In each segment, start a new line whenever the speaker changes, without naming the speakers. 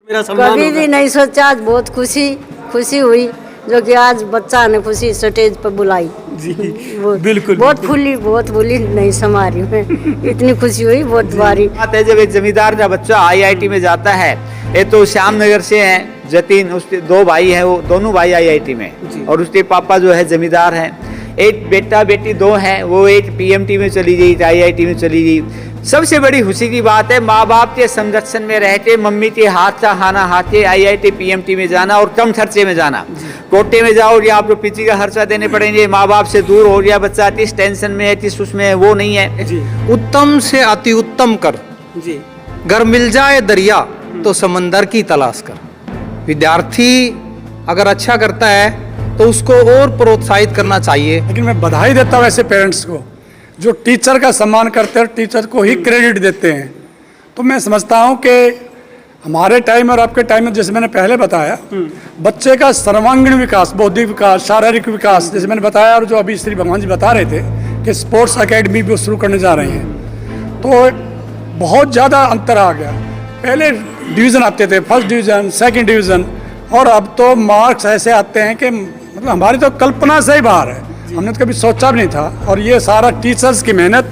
मेरा सम्मान
कभी
होगा।
भी नहीं सोचा। आज बहुत खुशी हुई जो कि आज बच्चा ने खुशी स्टेज पर बुलाई।
जी
बहुत बहुत फूली नहीं समा रही मैं। इतनी खुशी हुई बहुत बारी।
बात है जब एक जमींदार का बच्चा आईआईटी में जाता है, ये तो श्यामनगर से हैं जतीन, उसके 2 भाई हैं, वो दोनों भाई आईआईटी में, और उसके पापा जो है जमींदार हैं। एक बेटा बेटी 2 हैं, वो एक पीएमटी में चली गई, आईआईटी में चली गई। सबसे बड़ी खुशी की बात है माँ बाप के संरक्षण में रह के, मम्मी के हाथ का खाना खा के आईआईटी पीएमटी में जाना और कम खर्चे में जाना। कोटे में जाओगे आपको पीछे का खर्चा देने पड़ेंगे, माँ बाप से दूर हो गया बच्चा, किस टेंशन में है, किस उसमें है, वो नहीं है।
उत्तम से अति उत्तम कर,
जी
गर मिल जाए दरिया तो समंदर की तलाश कर। विद्यार्थी अगर अच्छा करता है तो उसको और प्रोत्साहित करना चाहिए।
लेकिन मैं बधाई देता हूँ ऐसे पेरेंट्स को जो टीचर का सम्मान करते हैं, टीचर को ही क्रेडिट देते हैं। तो मैं समझता हूँ कि हमारे टाइम और आपके टाइम में, जैसे मैंने पहले बताया, बच्चे का सर्वांगीण विकास, बौद्धिक विकास, शारीरिक विकास, जैसे मैंने बताया, और जो अभी श्री भगवान जी बता रहे थे कि स्पोर्ट्स एकेडमी भी शुरू करने जा रहे हैं, तो बहुत ज़्यादा अंतर आ गया। पहले डिवीज़न आते थे, फर्स्ट डिवीज़न, सेकंड डिवीज़न, और अब तो मार्क्स ऐसे आते हैं कि मतलब हमारी तो कल्पना से ही बाहर है। हमने तो कभी सोचा भी नहीं था। और ये सारा टीचर्स की मेहनत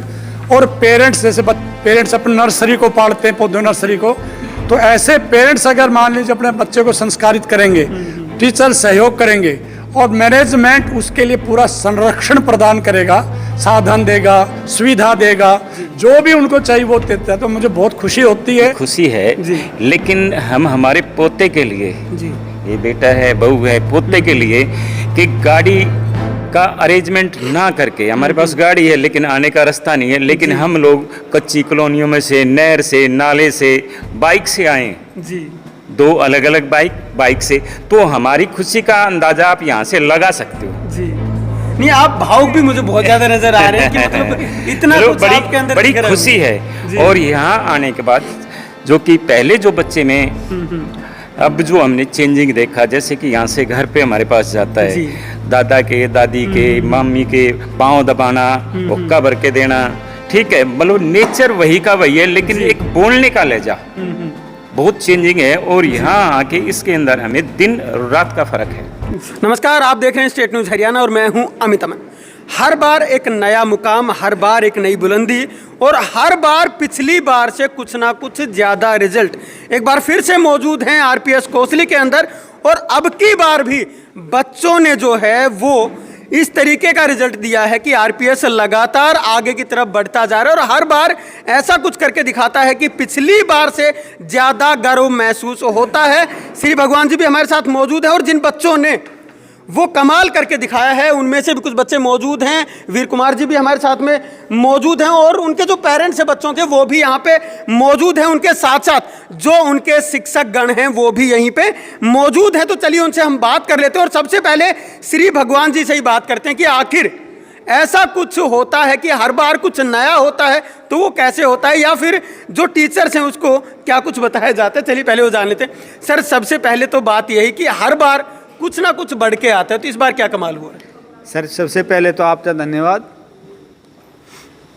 और पेरेंट्स, जैसे पेरेंट्स अपने नर्सरी को पालते हैं, पौधों नर्सरी को, तो ऐसे पेरेंट्स अगर मान लीजिए अपने बच्चे को संस्कारित करेंगे, टीचर सहयोग करेंगे और मैनेजमेंट उसके लिए पूरा संरक्षण प्रदान करेगा, साधन देगा, सुविधा देगा, जो भी उनको चाहिए वो देता है, तो मुझे बहुत खुशी होती है।
खुशी है, लेकिन हम हमारे पोते के लिए, ये बेटा है, बहू है, पोते के लिए कि गाड़ी का अरेंजमेंट ना करके, हमारे पास गाड़ी है लेकिन आने का रास्ता नहीं है, लेकिन हम लोग कच्ची कॉलोनियों में से, नहर से, नाले से, बाइक से आए जी, 2 अलग अलग बाइक से, तो हमारी खुशी का अंदाजा आप यहाँ से लगा सकते हो जी।
नहीं, आप भावुक भी मुझे बहुत ज्यादा नजर आ रहे हैं कि मतलब इतना कुछ आपके अंदर
बड़ी
दिख रहा है।
खुशी है। और यहाँ आने के बाद जो कि पहले जो बच्चे में अब जो हमने चेंजिंग देखा, जैसे कि यहाँ से घर पे हमारे पास जाता है, दादा के, दादी के, मम्मी के पाँव दबाना, हुक्का भर के देना, ठीक है, मतलब नेचर वही का वही है, लेकिन एक बोलने का लहजा बहुत चेंजिंग है। और यहाँ आके इसके अंदर हमें दिन रात का फर्क है।
नमस्कार, आप देख रहे हैं स्टेट न्यूज़ हरियाणा और मैं हूं अमित अमन। हर बार एक नया मुकाम, हर बार एक नई बुलंदी, और हर बार पिछली बार से कुछ ना कुछ ज़्यादा रिजल्ट एक बार फिर से मौजूद हैं आरपीएस कोसली के अंदर। और अब की बार भी बच्चों ने जो है वो इस तरीके का रिजल्ट दिया है कि आरपीएस लगातार आगे की तरफ बढ़ता जा रहा है और हर बार ऐसा कुछ करके दिखाता है कि पिछली बार से ज़्यादा गर्व महसूस होता है। श्री भगवान जी भी हमारे साथ मौजूद है और जिन बच्चों ने वो कमाल करके दिखाया है उनमें से भी कुछ बच्चे मौजूद हैं। वीर कुमार जी भी हमारे साथ में मौजूद हैं और उनके जो पेरेंट्स हैं बच्चों के, वो भी यहाँ पे मौजूद हैं। उनके साथ साथ जो उनके शिक्षक गण हैं वो भी यहीं पे मौजूद हैं। तो चलिए उनसे हम बात कर लेते हैं और सबसे पहले श्री भगवान जी से ही बात करते हैं कि आखिर ऐसा कुछ होता है कि हर बार कुछ नया होता है, तो वो कैसे होता है, या फिर जो टीचर्स हैं उसको क्या कुछ बताया जाता है। चलिए पहले वो जान लेते हैं। सर, सबसे पहले तो बात यही कि हर बार कुछ ना कुछ बढ़ के आता है, तो इस बार क्या कमाल हुआ है?
सर, सबसे पहले तो आपका धन्यवाद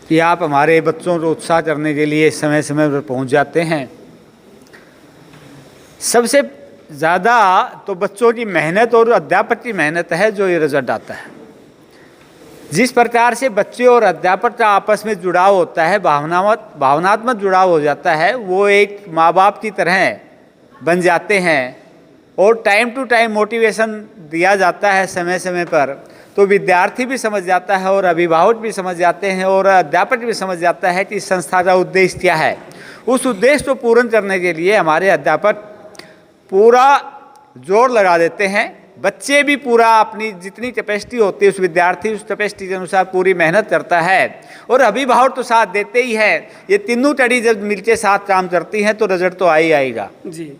कि आप हमारे बच्चों को उत्साह करने के लिए समय समय पर पहुंच जाते हैं। सबसे ज़्यादा तो बच्चों की मेहनत और अध्यापक की मेहनत है जो ये रिजल्ट आता है। जिस प्रकार से बच्चे और अध्यापक का आपस में जुड़ाव होता है, भावनात्मक जुड़ाव हो जाता है, वो एक माँ बाप की तरह बन जाते हैं और टाइम टू टाइम मोटिवेशन दिया जाता है समय समय पर, तो विद्यार्थी भी समझ जाता है और अभिभावक भी समझ जाते हैं और अध्यापक भी समझ जाता है कि इस संस्था का उद्देश्य क्या है। उस उद्देश्य को पूर्ण करने के लिए हमारे अध्यापक पूरा जोर लगा देते हैं। बच्चे भी पूरा अपनी जितनी कैपेसिटी होती है उस विद्यार्थी उस कैपेसिटी के अनुसार पूरी मेहनत करता है और अभिभावक तो साथ देते ही है। ये तीनों कड़ी जब मिलके साथ काम करती हैं तो रिजल्ट तो आ ही आएगा जी,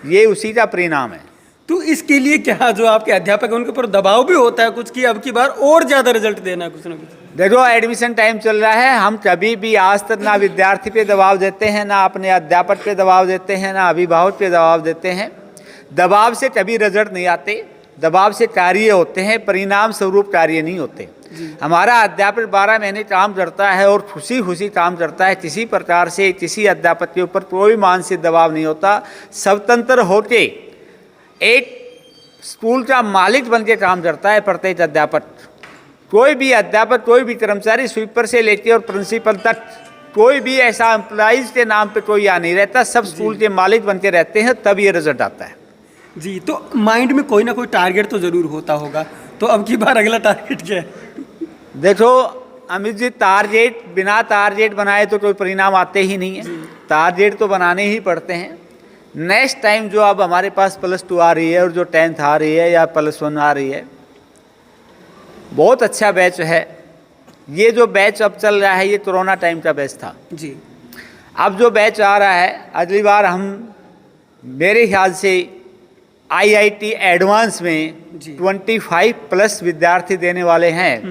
ये उसी का परिणाम है।
तो इसके लिए क्या जो आपके अध्यापक है उनके ऊपर दबाव भी होता है कुछ कि अब की बार और ज़्यादा रिजल्ट देना है कुछ ना कुछ?
देखो, एडमिशन टाइम चल रहा है, हम कभी भी आज तक ना विद्यार्थी पे दबाव देते हैं, ना अपने अध्यापक पे दबाव देते हैं, ना अभिभावक पे दबाव देते हैं। दबाव से कभी रिजल्ट नहीं आते, दबाव से कार्य होते हैं, परिणाम स्वरूप कार्य नहीं होते। हमारा अध्यापक 12 महीने काम करता है और खुशी खुशी काम करता है। किसी प्रकार से किसी अध्यापक के ऊपर कोई मानसिक दबाव नहीं होता। स्वतंत्र होके एक स्कूल का मालिक बन के काम करता है प्रत्येक अध्यापक। कोई भी अध्यापक, कोई भी कर्मचारी, स्वीपर से लेके और प्रिंसिपल तक कोई भी ऐसा एम्प्लॉइज के नाम पे कोई आ नहीं रहता। सब स्कूल के मालिक बन के रहते हैं, तब ये रिजल्ट आता है।
जी, तो माइंड में कोई ना कोई टारगेट तो ज़रूर होता होगा, तो अब की बार अगला टारगेट क्या है?
देखो अमित जी, टारगेट बिना टारगेट बनाए तो कोई परिणाम आते ही नहीं है। टारगेट तो बनाने ही पड़ते हैं। नेक्स्ट टाइम जो अब हमारे पास +2 आ रही है और जो 10th आ रही है या +1 आ रही है, बहुत अच्छा बैच है। ये जो बैच अब चल रहा है ये कोरोना टाइम का बैच था
जी।
अब जो बैच आ रहा है, अगली बार हम मेरे ख्याल से IIT एडवांस में 25+ विद्यार्थी देने वाले हैं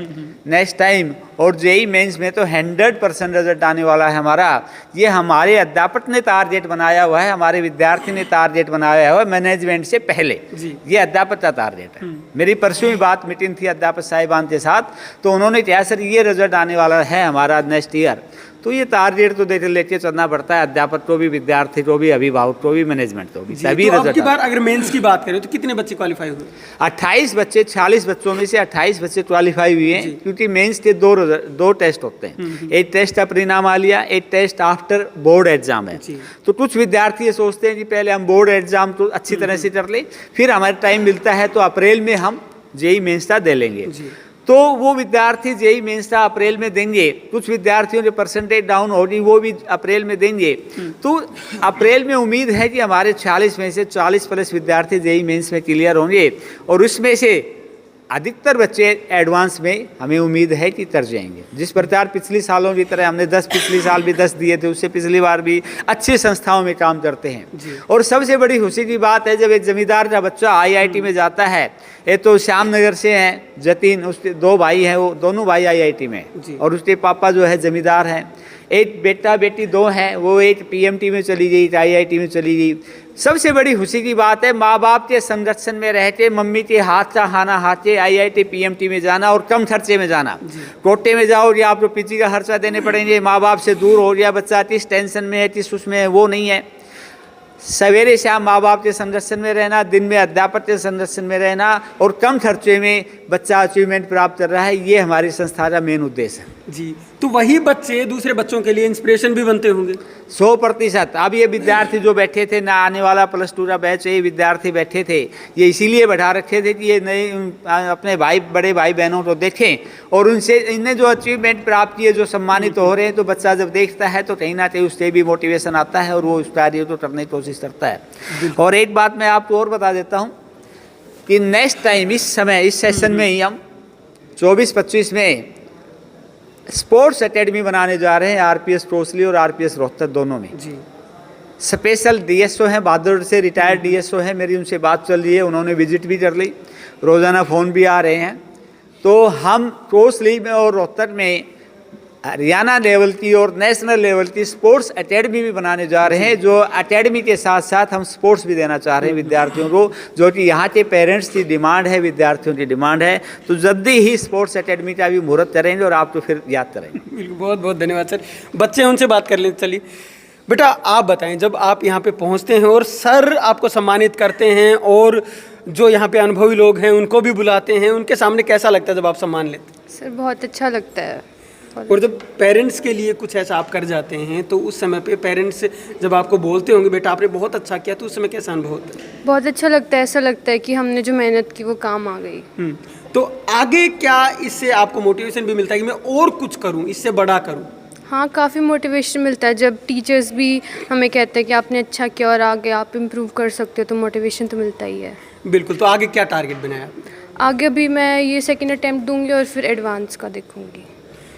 नेक्स्ट टाइम। और JEE मेंस में तो 100% रिजल्ट आने वाला है हमारा। ये हमारे अध्यापक ने टारगेट बनाया हुआ है, हमारे विद्यार्थी ने टारगेट बनाया हुआ है मैनेजमेंट से पहले। ये अध्यापक का टारगेट है। मेरी परसों ही बात मीटिंग थी अध्यापक साहिबान के साथ, तो उन्होंने कहा सर ये रिजल्ट आने वाला है हमारा नेक्स्ट ईयर। तो ये टारगेट तो देते लेके चलना पड़ता है, अध्यापक को भी, विद्यार्थी को भी, अभिभावक को भी, मैनेजमेंट को भी। तभी
तो अब
रिजल्ट
की बार अगर मेंस की बात करें तो कितने बच्चे क्वालिफाई हुए?
28 बच्चे, 40 बच्चों में से 28 बच्चे क्वालिफाई हुए हैं। क्योंकि मेंस के दो टेस्ट होते हैं। एक टेस्ट का परिणाम आ लिया, एक टेस्ट आफ्टर बोर्ड एग्जाम है। तो कुछ विद्यार्थी ये सोचते हैं कि पहले हम बोर्ड एग्जाम तो अच्छी तरह से कर ले, फिर हमारे टाइम मिलता है तो अप्रैल में हम JEE मेंस का दे लेंगे। तो वो विद्यार्थी JEE मेंस का अप्रैल में देंगे। कुछ विद्यार्थियों के परसेंटेज डाउन होगी, वो भी अप्रैल में देंगे। तो अप्रैल में उम्मीद है कि हमारे 40 में से 40+ विद्यार्थी JEE मेंस में क्लियर होंगे और उसमें से अधिकतर बच्चे एडवांस में हमें उम्मीद है कि कर जाएंगे। जिस प्रकार पिछले सालों की तरह हमने 10 पिछले साल भी 10 दिए थे, उससे पिछली बार भी अच्छी संस्थाओं में काम करते हैं। और सबसे बड़ी खुशी की बात है जब एक जमींदार का बच्चा IIT में जाता है। ये तो श्यामनगर से हैं जतीन, उसके 2 भाई हैं, वो दोनों भाई IIT में, और उसके पापा जो है जमींदार हैं। एक बेटा बेटी 2 हैं, वो एक PMT में चली गई, IIT में चली गई। सबसे बड़ी खुशी की बात है माँ बाप के संरक्षण में रहते, मम्मी के हाथ का खाना खाते, IIT PMT में जाना और कम खर्चे में जाना। कोटे में जाओ या आपको PG का खर्चा देने पड़ेंगे, माँ बाप से दूर हो गया बच्चा, किस टेंशन में है, किस उसमें है, वो नहीं है। सवेरे शाम माँ बाप के संरक्षण में रहना, दिन में अध्यापक के संरक्षण में रहना और कम खर्चे में बच्चा अचीवमेंट प्राप्त कर रहा है, ये हमारी संस्था का मेन उद्देश्य है।
जी, तो वही बच्चे दूसरे बच्चों के लिए इंस्पिरेशन भी बनते होंगे?
100%। अब ये विद्यार्थी जो बैठे थे ना, आने वाला +2 का बैच, ये विद्यार्थी बैठे थे, ये इसीलिए बैठा रखे थे कि ये नए अपने भाई, बड़े भाई बहनों को देखें और उनसे इन्हें जो अचीवमेंट प्राप्त किए, जो सम्मानित हो रहे हैं, तो बच्चा जब देखता है तो कहीं ना कहीं उससे भी मोटिवेशन आता है और वो उस कार्य को करने की कोशिश करता है। और एक बात मैं आपको और बता देता हूँ कि नेक्स्ट टाइम इस समय, इस सेशन में ही हम 24-25 में स्पोर्ट्स एकेडमी बनाने जा रहे हैं, RPS कोसली और RPS रोहतक दोनों में। जी। स्पेशल DSO हैं, बहादुर से रिटायर्ड DSO हैं, मेरी उनसे बात चल रही है, उन्होंने विजिट भी कर ली, रोज़ाना फ़ोन भी आ रहे हैं। तो हम कोसली में और रोहतक में हरियाणा लेवल की और नेशनल लेवल की स्पोर्ट्स एकेडमी भी बनाने जा रहे हैं, जो एकेडमी के साथ साथ हम स्पोर्ट्स भी देना चाह रहे हैं विद्यार्थियों को, जो कि यहाँ के पेरेंट्स की डिमांड है, विद्यार्थियों की डिमांड है। तो जल्दी ही स्पोर्ट्स एकेडमी का भी मुहूर्त करेंगे और आप तो फिर याद करेंगे।
बिल्कुल, बहुत बहुत धन्यवाद सर। बच्चे उनसे बात कर लेते। चलिए बेटा, आप बताएं, जब आप यहाँ पे पहुँचते हैं और सर आपको सम्मानित करते हैं और जो यहाँ पे अनुभवी लोग हैं उनको भी बुलाते हैं, उनके सामने कैसा लगता है जब आप सम्मान लेते हैं?
सर बहुत अच्छा लगता है।
और जब पेरेंट्स के लिए कुछ ऐसा आप कर जाते हैं तो उस समय पे पेरेंट्स जब आपको बोलते होंगे बेटा आपने बहुत अच्छा किया, तो उस समय कैसा अनुभव होता है?
बहुत अच्छा लगता है, ऐसा लगता है कि हमने जो मेहनत की वो काम आ गई।
तो आगे क्या इससे आपको मोटिवेशन भी मिलता है कि मैं और कुछ करूं, इससे बड़ा करूं?
हाँ, काफ़ी मोटिवेशन मिलता है जब टीचर्स भी हमें कहते हैं कि आपने अच्छा किया और आगे आप इम्प्रूव कर सकते हो, तो मोटिवेशन तो मिलता ही है।
बिल्कुल। तो आगे क्या टारगेट बनाया आपने?
आगे भी मैं ये सेकेंड अटैम्प्ट दूंगी और फिर एडवांस का देखूंगी।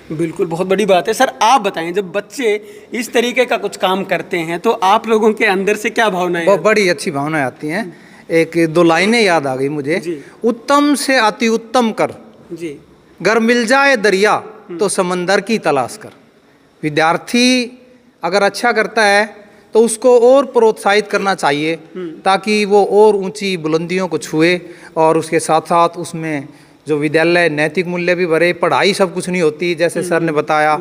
बिल्कुल, बहुत बड़ी बात है। सर आप बताएं, जब बच्चे इस तरीके का कुछ काम करते हैं तो आप लोगों के अंदर से क्या भावनाएं?
बहुत बड़ी अच्छी भावनाएं आती हैं। एक 2 लाइनें याद आ गई मुझे। उत्तम से अति उत्तम कर,
जी,
गर मिल जाए दरिया तो समंदर की तलाश कर। विद्यार्थी अगर अच्छा करता है तो उसको और प्रोत्साहित करना चाहिए ताकि वो और ऊंची बुलंदियों को छुए। और उसके साथ साथ उसमें जो विद्यालय नैतिक मूल्य भी भरे, पढ़ाई सब कुछ नहीं होती, जैसे सर ने बताया,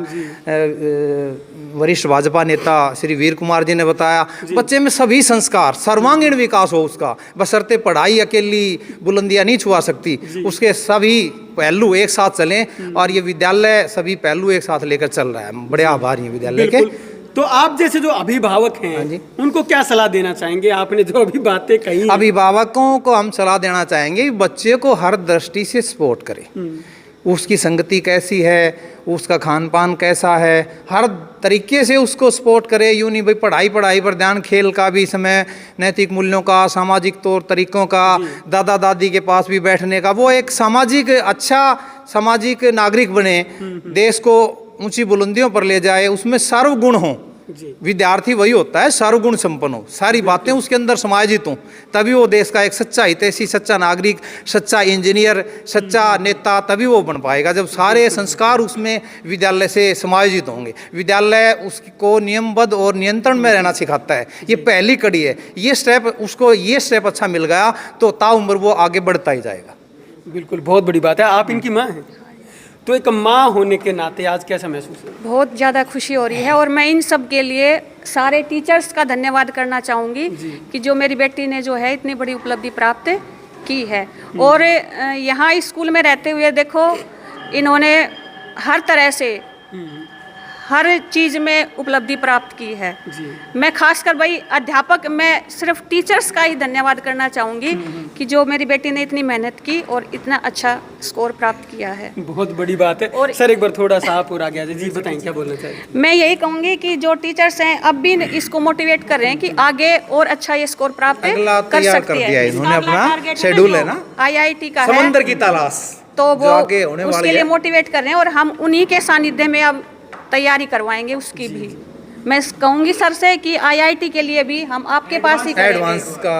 वरिष्ठ भाजपा नेता श्री वीर कुमार जी ने बताया, बच्चे में सभी संस्कार, सर्वांगीण विकास हो उसका, बशर्ते पढ़ाई अकेली बुलंदियां नहीं छुआ सकती, उसके सभी पहलू एक साथ चलें। और ये विद्यालय सभी पहलू एक साथ लेकर चल रहा है। बड़े आभारी हैं विद्यालय के।
तो आप जैसे जो अभिभावक हैं उनको क्या सलाह देना चाहेंगे? आपने जो अभी बातें कही,
अभिभावकों को हम सलाह देना चाहेंगे कि बच्चे को हर दृष्टि से सपोर्ट करें। उसकी संगति कैसी है, उसका खान पान कैसा है, हर तरीके से उसको सपोर्ट करे। यूँ नहीं भाई पढ़ाई पर ध्यान, खेल का भी समय, नैतिक मूल्यों का, सामाजिक तौर तरीकों का, दादा दादी के पास भी बैठने का, वो एक सामाजिक अच्छा सामाजिक नागरिक बने, देश को ऊंची बुलंदियों पर ले जाए, उसमें सर्वगुण हो। विद्यार्थी वही होता है सर्वगुण संपन्न हो, सारी बातें उसके अंदर समाहित हों, तभी वो देश का एक सच्चा हितैषी, सच्चा नागरिक, सच्चा इंजीनियर, सच्चा नेता तभी वो बन पाएगा जब सारे संस्कार उसमें विद्यालय से समायोजित होंगे। विद्यालय उसको नियमबद्ध और नियंत्रण में रहना सिखाता है, ये पहली कड़ी है। ये स्टेप अच्छा मिल गया तो ताउम्र वो आगे बढ़ता ही जाएगा।
बिल्कुल, बहुत बड़ी बात है। आप इनकी माँ हैं, तो एक माँ होने के नाते आज कैसा महसूस है?
बहुत ज़्यादा खुशी हो रही है और मैं इन सब के लिए सारे टीचर्स का धन्यवाद करना चाहूँगी कि जो मेरी बेटी ने जो है इतनी बड़ी उपलब्धि प्राप्त की है। और यहाँ स्कूल में रहते हुए देखो इन्होंने हर तरह से हर चीज़ में उपलब्धि प्राप्त की है। मैं खासकर भाई अध्यापक, मैं सिर्फ टीचर्स का ही धन्यवाद करना चाहूँगी कि जो मेरी बेटी ने इतनी मेहनत की और इतना अच्छा स्कोर प्राप्त किया है।
बहुत बड़ी बात है। और सर एक बार थोड़ा सा आप और आगे आ जाइए। जी बताएं, क्या बोलना चाहिए?
मैं यही कहूँगी कि जो टीचर्स हैं अब भी इसको मोटिवेट कर रहे हैं कि आगे और अच्छा ये स्कोर प्राप्त कर सकती है।
इन्होंने अपना शेड्यूल है ना,
IIT का है,
समंदर की तलाश,
तो वो उसके लिए मोटिवेट कर रहे हैं और हम उन्हीं के सानिध्य में अब तैयारी करवाएंगे उसकी भी। मैं कहूँगी सर से कि IIT के लिए भी हम आपके पास ही
एडवांस का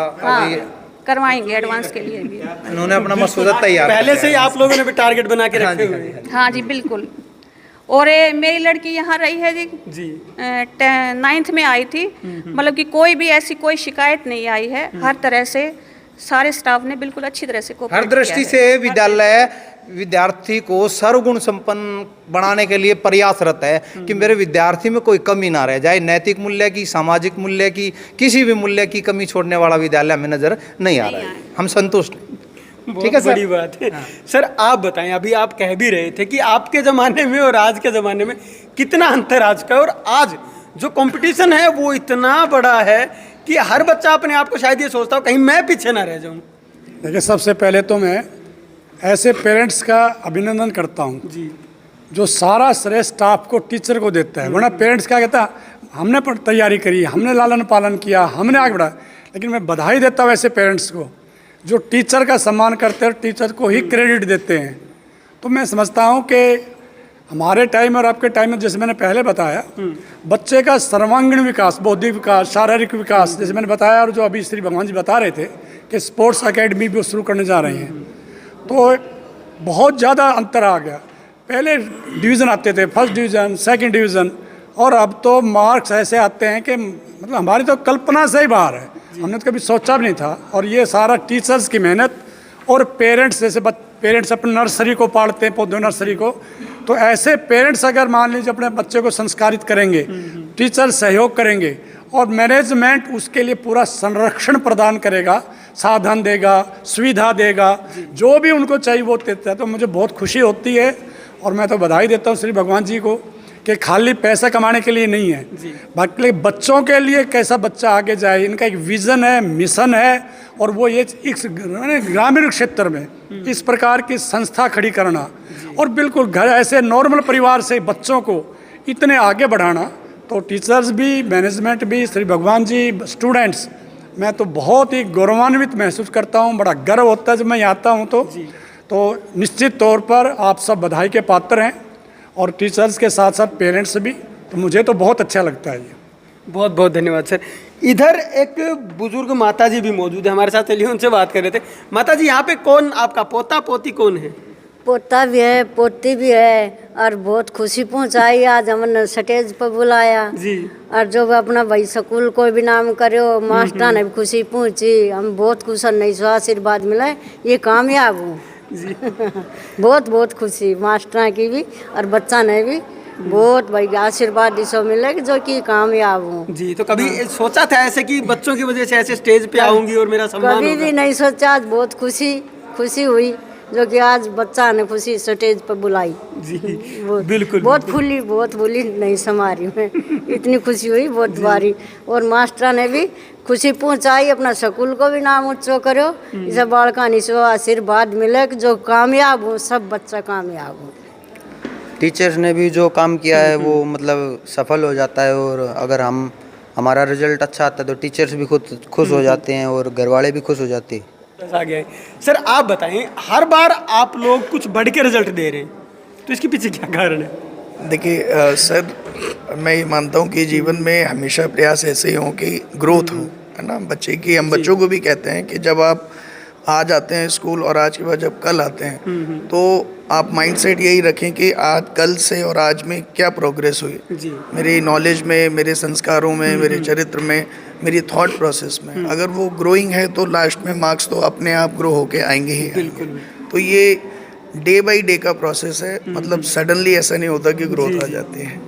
करवाएंगे, एडवांस के लिए भी
इन्होंने अपना मसूदा तैयार
पहले से ही आप लोगों ने भी टारगेट बना के रखे हुए हैं।
हाँ जी बिल्कुल। और मेरी लड़की यहाँ रही है जी 9th में आई थी, मतलब कि कोई भी ऐसी कोई शिकायत नहीं आई है। हर तरह से सारे स्टाफ ने बिल्कुल अच्छी तरह से
हर दृष्टि से विद्यालय विद्यार्थी को सर्वगुण संपन्न बनाने के लिए प्रयासरत है कि मेरे विद्यार्थी में कोई कमी ना रह जाए। नैतिक मूल्य की, सामाजिक मूल्य की, किसी भी मूल्य की कमी छोड़ने वाला विद्यालय हमें नजर नहीं आ रहा है। हम संतुष्ट।
ठीक है, बड़ी बात है। सर आप बताएं, अभी आप कह भी रहे थे कि आपके ज़माने में और आज के ज़माने में कितना अंतर आज का, और आज जो कंपटीशन है वो इतना बड़ा है कि हर बच्चा अपने आप को शायद ये सोचता हो कहीं मैं पीछे ना रह जाऊं।
देखिए, सबसे पहले तो मैं ऐसे पेरेंट्स का अभिनंदन करता हूं जी, जो सारा श्रेय स्टाफ को, टीचर को देता है। वरना पेरेंट्स क्या कहता है, हमने तैयारी करी, हमने लालन पालन किया, हमने आगे बढ़ा। लेकिन मैं बधाई देता हूँ ऐसे पेरेंट्स को जो टीचर का सम्मान करते हैं, टीचर को ही क्रेडिट देते हैं। तो मैं समझता हूँ कि हमारे टाइम और आपके टाइम में, जैसे मैंने पहले बताया, बच्चे का सर्वांगीण विकास, बौद्धिक विकास, शारीरिक विकास, जैसे मैंने बताया, और जो अभी श्री भगवान जी बता रहे थे कि स्पोर्ट्स अकेडमी भी शुरू करने जा रहे हैं, तो बहुत ज़्यादा अंतर आ गया। पहले डिवीज़न आते थे, फर्स्ट डिवीज़न, सेकंड डिवीज़न, और अब तो मार्क्स ऐसे आते हैं कि मतलब हमारी तो कल्पना से ही बाहर है। हमने तो कभी सोचा भी नहीं था। और ये सारा टीचर्स की मेहनत और पेरेंट्स, जैसे पेरेंट्स अपने नर्सरी को पालते हैं, पौधों नर्सरी को, तो ऐसे पेरेंट्स अगर मान लीजिए अपने बच्चे को संस्कारित करेंगे, टीचर सहयोग करेंगे और मैनेजमेंट उसके लिए पूरा संरक्षण प्रदान करेगा, साधन देगा, सुविधा देगा, जो भी उनको चाहिए वो देता है, तो मुझे बहुत खुशी होती है। और मैं तो बधाई देता हूँ श्री भगवान जी को कि खाली पैसा कमाने के लिए नहीं है, बाकी बच्चों के लिए कैसा बच्चा आगे जाए, इनका एक विज़न है, मिशन है। और वो ये इस ग्रामीण क्षेत्र में इस प्रकार की संस्था खड़ी करना और बिल्कुल घर ऐसे नॉर्मल परिवार से बच्चों को इतने आगे बढ़ाना, तो टीचर्स भी, मैनेजमेंट भी, श्री भगवान जी, स्टूडेंट्स, मैं तो बहुत ही गौरवान्वित महसूस करता हूँ। बड़ा गर्व होता है जब मैं यहाँ आता हूँ तो निश्चित तौर पर आप सब बधाई के पात्र हैं, और टीचर्स के साथ साथ पेरेंट्स भी। तो मुझे तो बहुत अच्छा लगता है ये।
बहुत बहुत धन्यवाद सर। इधर एक बुजुर्ग माताजी भी मौजूद है हमारे साथ, चलिए उनसे बात कर रहे थे। माताजी, यहाँ पे कौन आपका पोता पोती कौन है?
पोता भी है, पोती भी है, और बहुत खुशी पहुंचाई आज हमने स्टेज पर बुलाया
जी।
और जो अपना भाई स्कूल को भी नाम करो, मास्टर ने भी खुशी पहुंची, हम बहुत खुश हैं, नहीं सो आशीर्वाद मिला ये कामयाब हूँ
जी।
बहुत बहुत खुशी मास्टर की भी और बच्चा ने भी बहुत भाई आशीर्वाद इसो मिले कि जो कि कामयाब हूँ।
जी, तो कभी सोचा था ऐसे कि बच्चों की वजह से ऐसे स्टेज पे आऊंगी और मेरा सम्मान
कभी
होगा?
भी नहीं सोचा, आज बहुत खुशी हुई जो कि आज बच्चा ने खुशी स्टेज पर बुलाई।
जी,
बहुत बहुत फूली नहीं समारी मैं, इतनी खुशी हुई बहुत बारी। और मास्टर ने भी खुशी पहुंचाई, अपना स्कूल को भी नाम ऊंचो करो, इसे बालका निशो आशीर्वाद मिले कि जो कामयाब हो, सब बच्चा कामयाब हो।
टीचर्स ने भी जो काम किया है वो मतलब सफल हो जाता है, और अगर हमारा रिजल्ट अच्छा आता है तो टीचर्स भी खुद खुश हो जाते हैं और घर वाले भी खुश हो जाते हैं।
आ गया है। सर आप बताएं, हर बार आप लोग कुछ बढ़ के रिजल्ट दे रहे हैं, तो इसके पीछे क्या कारण है?
देखिए सर, मैं ये मानता हूँ कि जीवन में हमेशा प्रयास ऐसे ही हो कि ग्रोथ हो, है ना। बच्चे की हम बच्चों को भी कहते हैं कि जब आप आज आते हैं स्कूल और आज के बाद जब कल आते हैं तो आप माइंडसेट यही रखें कि आज कल से और आज में क्या प्रोग्रेस हुई
जी।
मेरी नॉलेज में, मेरे संस्कारों में, मेरे चरित्र में, मेरी थॉट प्रोसेस में। अगर वो ग्रोइंग है तो लास्ट में मार्क्स तो अपने आप ग्रो होके आएंगे ही आएंगे। तो ये डे बाय डे का प्रोसेस है, मतलब सडनली ऐसा नहीं होता कि ग्रोथ आ जाती है।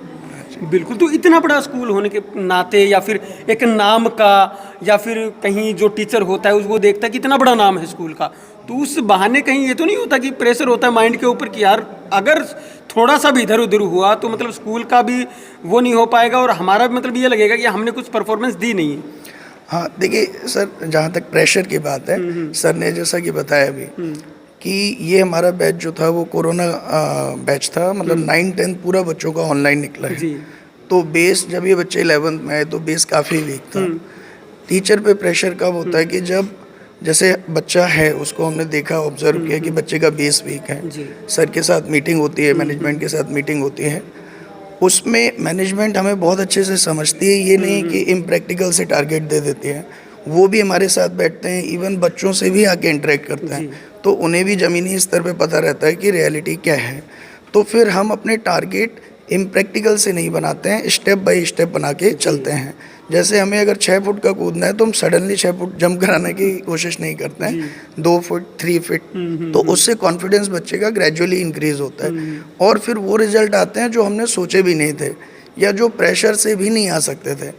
बिल्कुल। तो इतना बड़ा स्कूल होने के नाते या फिर एक नाम का, या फिर कहीं जो टीचर होता है उसको देखता है कि इतना बड़ा नाम है स्कूल का, तो उस बहाने कहीं ये तो नहीं होता कि प्रेशर होता है माइंड के ऊपर कि यार अगर थोड़ा सा भी इधर उधर हुआ तो मतलब स्कूल का भी वो नहीं हो पाएगा और हमारा भी मतलब ये लगेगा कि हमने कुछ परफॉर्मेंस दी नहीं है?
हाँ देखिए सर, जहाँ तक प्रेशर की बात है, सर ने जैसा कि बताया अभी कि ये हमारा बैच जो था वो कोरोना बैच था, मतलब 9-10 पूरा बच्चों का ऑनलाइन निकला है। तो बेस जब ये बच्चे 11th में आए तो बेस काफ़ी वीक था। टीचर पे प्रेशर कब होता है कि जब जैसे बच्चा है उसको हमने देखा, ऑब्जर्व किया कि बच्चे का बेस वीक है, सर के साथ मीटिंग होती है, मैनेजमेंट के साथ मीटिंग होती है, उसमें मैनेजमेंट हमें बहुत अच्छे से समझती है, ये नहीं कि इम्प्रैक्टिकल से टारगेट दे देती है। वो भी हमारे साथ बैठते हैं, इवन बच्चों से भी आके इंटरेक्ट करते हैं, तो उन्हें भी ज़मीनी स्तर पे पता रहता है कि रियलिटी क्या है। तो फिर हम अपने टारगेट इम्प्रैक्टिकल से नहीं बनाते हैं, स्टेप बाय स्टेप बना के चलते हैं। जैसे हमें अगर 6 फुट का कूदना है तो हम सडनली 6 फुट जंप कराने की कोशिश नहीं करते हैं, 2 फुट 3 फीट, तो उससे कॉन्फिडेंस बच्चे का ग्रेजुअली इंक्रीज होता है और फिर वो रिजल्ट आते हैं जो हमने सोचे भी नहीं थे या जो प्रेशर से भी नहीं आ सकते थे।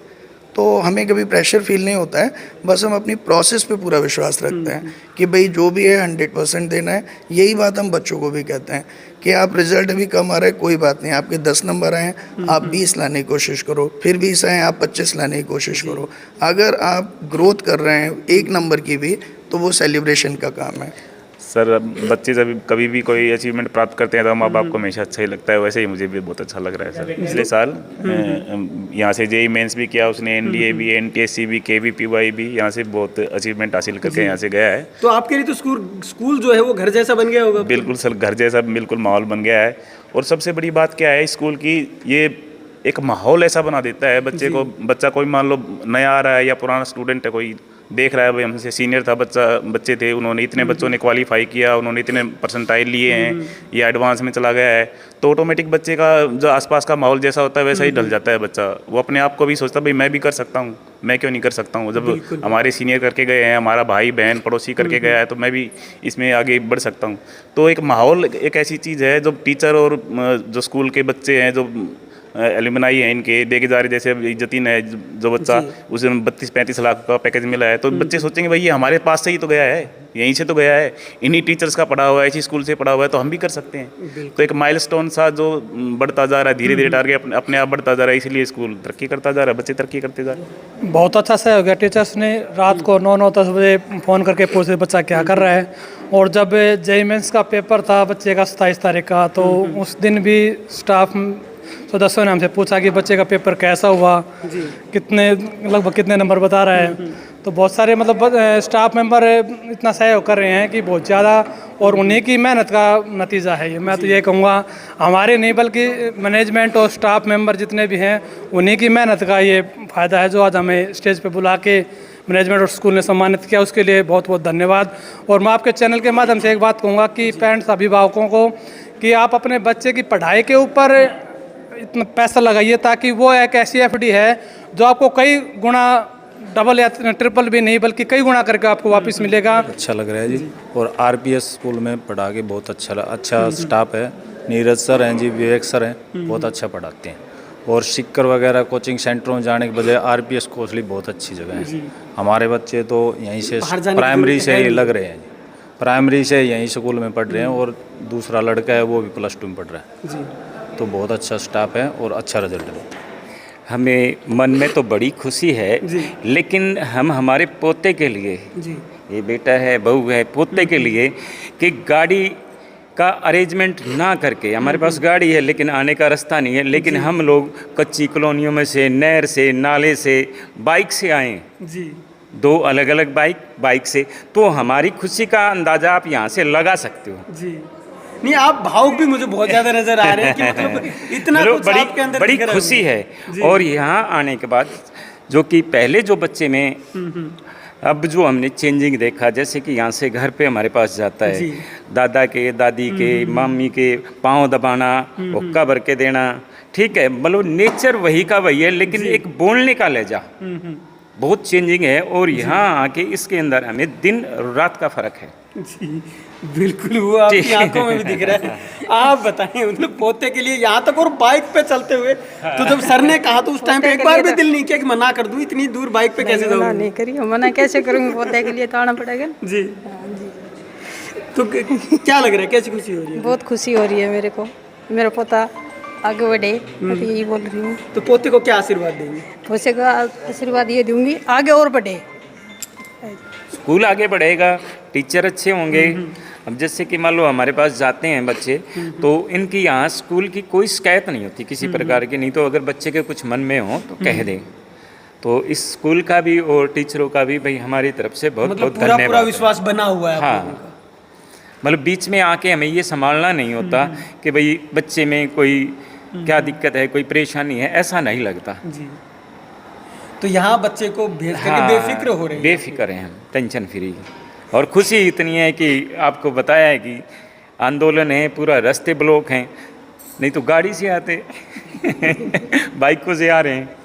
तो हमें कभी प्रेशर फील नहीं होता है, बस हम अपनी प्रोसेस पे पूरा विश्वास रखते हैं कि भाई जो भी है 100% देना है। यही बात हम बच्चों को भी कहते हैं कि आप रिजल्ट अभी कम आ रहा है कोई बात नहीं, आपके 10 नंबर आए आप 20 लाने की कोशिश करो, फिर 20 आए आप 25 लाने की कोशिश करो। अगर आप ग्रोथ कर रहे हैं 1 नंबर की भी तो वो सेलिब्रेशन का काम है।
सर बच्चे जब कभी भी कोई अचीवमेंट प्राप्त करते हैं तो माँ बाप को हमेशा अच्छा ही लगता है, वैसे ही मुझे भी बहुत अच्छा लग रहा है सर। पिछले साल यहाँ से जेई मेंस भी किया उसने, एनडीए भी, एनटीएससी भी, केवीपीवाई भी, यहाँ से बहुत अचीवमेंट हासिल करके यहाँ से गया है।
तो आपके लिए तो स्कूल जो है वो घर जैसा बन गया होगा?
बिल्कुल सर, घर जैसा बिल्कुल माहौल बन गया है। और सबसे बड़ी बात क्या है स्कूल की, ये एक माहौल ऐसा बना देता है बच्चे को। बच्चा कोई मान लो नया आ रहा है या पुराना स्टूडेंट है, कोई देख रहा है भाई हमसे सीनियर था बच्चे थे, उन्होंने इतने बच्चों ने क्वालिफाई किया, उन्होंने इतने परसेंटाइल लिए हैं, ये एडवांस में चला गया है, तो ऑटोमेटिक बच्चे का जो आसपास का माहौल जैसा होता है वैसा ही ढल जाता है बच्चा। वो अपने आप को भी सोचता है भाई मैं भी कर सकता हूँ, मैं क्यों नहीं कर सकता हूँ। जब हमारे सीनियर करके गए हैं, हमारा भाई बहन पड़ोसी करके गया है, तो मैं भी इसमें आगे बढ़ सकता हूँ। तो एक माहौल एक ऐसी चीज़ है जो टीचर और जो स्कूल के बच्चे हैं, जो एलुमनाई है इनके देखे जा रहे, जैसे इज्जतीन है जो बच्चा, उसे 32-35 लाख का पैकेज मिला है, तो बच्चे सोचेंगे भाई ये हमारे पास से ही तो गया है, यहीं से तो गया है, इन्हीं टीचर्स का पढ़ा हुआ है, इसी स्कूल से पढ़ा हुआ है, तो हम भी कर सकते हैं। तो एक माइलस्टोन सा जो बढ़ता जा रहा है, धीरे धीरे टारगेट अपने आप बढ़ता जा रहा है, इसलिए स्कूल तरक्की करता जा रहा है, बच्चे तरक्की करते जा रहे हैं।
बहुत अच्छा सा हो गया। टीचर्स ने रात को 9-10 बजे फ़ोन करके पूछे बच्चा क्या कर रहा है। और जब जेईई मेंस का पेपर था बच्चे का 27 तारीख का, तो उस दिन भी स्टाफ सदस्यों ने हमसे पूछा कि बच्चे का पेपर कैसा हुआ, लगभग कितने नंबर बता रहा है। तो बहुत सारे मतलब स्टाफ मेंबर इतना सहयोग कर रहे हैं कि बहुत ज़्यादा, और उन्हीं की मेहनत का नतीजा है ये। मैं तो ये कहूँगा हमारे नहीं बल्कि मैनेजमेंट और स्टाफ मेंबर जितने भी हैं उन्हीं की मेहनत का ये फ़ायदा है जो आज हमें स्टेज पे बुला के मैनेजमेंट और स्कूल ने सम्मानित किया, उसके लिए बहुत बहुत धन्यवाद। और मैं आपके चैनल के माध्यम से एक बात कहूँगा कि पेरेंट्स अभिभावकों को कि आप अपने बच्चे की पढ़ाई के ऊपर इतना पैसा लगाइए ताकि वो एक ऐसी एफडी है जो आपको कई गुना डबल या ट्रिपल भी नहीं बल्कि कई गुना करके आपको वापस मिलेगा।
अच्छा लग रहा है जी। और आरपीएस स्कूल में पढ़ा के बहुत अच्छा स्टाफ है। नीरज सर हैं जी, विवेक सर हैं, बहुत अच्छा पढ़ाते हैं। और सिक्कर वगैरह कोचिंग सेंटरों में जाने के बजाय आरपीएस कोचली बहुत अच्छी जगह है। हमारे बच्चे तो यहीं से प्राइमरी से ही लग रहे हैं, प्राइमरी से यहीं स्कूल में पढ़ रहे हैं। और दूसरा लड़का है वो भी +2 में पढ़ रहा है जी। तो बहुत अच्छा स्टाफ है और अच्छा रिजल्ट है।
हमें मन में तो बड़ी खुशी है, लेकिन हम हमारे पोते के लिए जी, ये बेटा है, बहू है, पोते के लिए कि गाड़ी का अरेंजमेंट ना करके, हमारे पास गाड़ी है लेकिन आने का रास्ता नहीं है, लेकिन हम लोग कच्ची कॉलोनियों में से, नहर से, नाले से, बाइक से आए जी, 2 अलग अलग बाइक से। तो हमारी खुशी का अंदाज़ा आप यहाँ से लगा सकते हो जी।
नहीं, आप भावुक भी मुझे बहुत ज़्यादा नज़र आ रहे हैं कि मतलब इतना कुछ आपके अंदर
बड़ी खुशी है। और यहाँ आने के बाद जो कि पहले जो बच्चे में अब जो हमने चेंजिंग देखा, जैसे कि यहाँ से घर पे हमारे पास जाता है, दादा के, दादी के, मम्मी के पाँव दबाना, हुक्का भर के देना, ठीक है, मतलब नेचर वही का वही है, लेकिन एक बोलने का लहजा बहुत चेंजिंग है। और यहाँ आके इसके अंदर हमें दिन रात का फ़र्क है
जी। बिल्कुल, वो आपकी आंखों में भी दिख रहा है। आप बताएं, मतलब पोते के लिए यहाँ तक और बाइक पे चलते हुए, तो जब सर ने कहा तो उस टाइम पे एक बार भी दिल नहीं किया कि मना कर दूं, इतनी दूर बाइक पे कैसे जाऊं?
नहीं करिए, मना कैसे करूँगी, पोते के लिए तो आना पड़ेगा
जी। तो क्या लग रहा है, कैसी खुशी हो रही है?
बहुत खुशी हो रही है मेरे को, मेरा पोता आगे बढ़े, यही बोल रही हूँ।
तो पोते को क्या आशीर्वाद देंगे?
पोते को आशीर्वाद ये दूंगी आगे और बढ़े,
स्कूल आगे बढ़ेगा, टीचर अच्छे होंगे। अब जैसे कि मान लो हमारे पास जाते हैं बच्चे, तो इनकी यहाँ स्कूल की कोई शिकायत नहीं होती किसी प्रकार की। नहीं तो अगर बच्चे के कुछ मन में हो तो कह दें। तो इस स्कूल का भी और टीचरों का भी भाई हमारी तरफ से बहुत बहुत धन्यवाद।
पूरा विश्वास बना हुआ है।
हाँ, मतलब बीच में आके हमें ये संभालना नहीं होता कि भाई बच्चे में कोई क्या दिक्कत है, कोई परेशानी है, ऐसा नहीं लगता जी।
तो यहाँ बच्चे को भेज करके बेफिक्र हो रहे हैं?
बेफिक्र हैं हम, टेंशन फ्री। और खुशी इतनी है कि आपको बताया है कि आंदोलन है, पूरा रास्ते ब्लॉक हैं, नहीं तो गाड़ी से आते बाइकों से आ रहे हैं।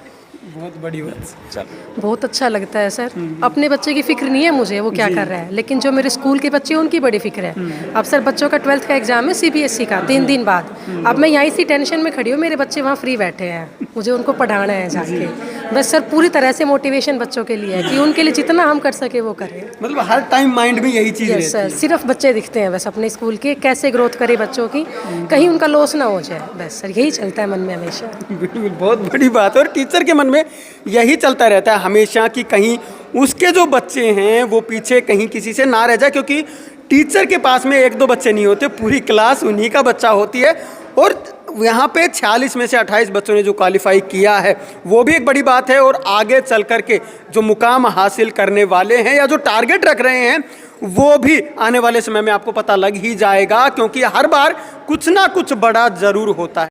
बहुत बड़ी बात।
चलो,
बहुत अच्छा लगता है सर। अपने बच्चे की फिक्र नहीं है मुझे वो क्या कर रहा है, लेकिन जो मेरे स्कूल के बच्चे हैं उनकी बड़ी फिक्र है। अब सर बच्चों का 12th का एग्जाम है CBSE का 3 दिन बाद। अब मैं यहीं सी टेंशन में खड़ी हूँ, मेरे बच्चे वहाँ फ्री बैठे हैं, मुझे उनको पढ़ाना है जाके। बस सर पूरी तरह से मोटिवेशन बच्चों के लिए है कि उनके लिए जितना हम कर सके वो करें।
मतलब हर टाइम माइंड में यही चीज़ रहती है।
सर सिर्फ बच्चे दिखते हैं बस अपने स्कूल के, कैसे ग्रोथ करे बच्चों की, कहीं उनका लॉस ना हो जाए, बस सर यही चलता है मन में हमेशा।
बिल्कुल, बहुत बड़ी बात है। और टीचर के मन में यही चलता रहता है हमेशा कि कहीं उसके जो बच्चे हैं वो पीछे कहीं किसी से ना रह जाए, क्योंकि टीचर के पास में 1-2 बच्चे नहीं होते, पूरी क्लास उन्हीं का बच्चा होती है। और यहाँ पे 46 में से 28 बच्चों ने जो क्वालिफाई किया है वो भी एक बड़ी बात है। और आगे चल कर के जो मुकाम हासिल करने वाले हैं या जो टारगेट रख रहे हैं वो भी आने वाले समय में आपको पता लग ही जाएगा, क्योंकि हर बार कुछ ना कुछ बड़ा ज़रूर होता है।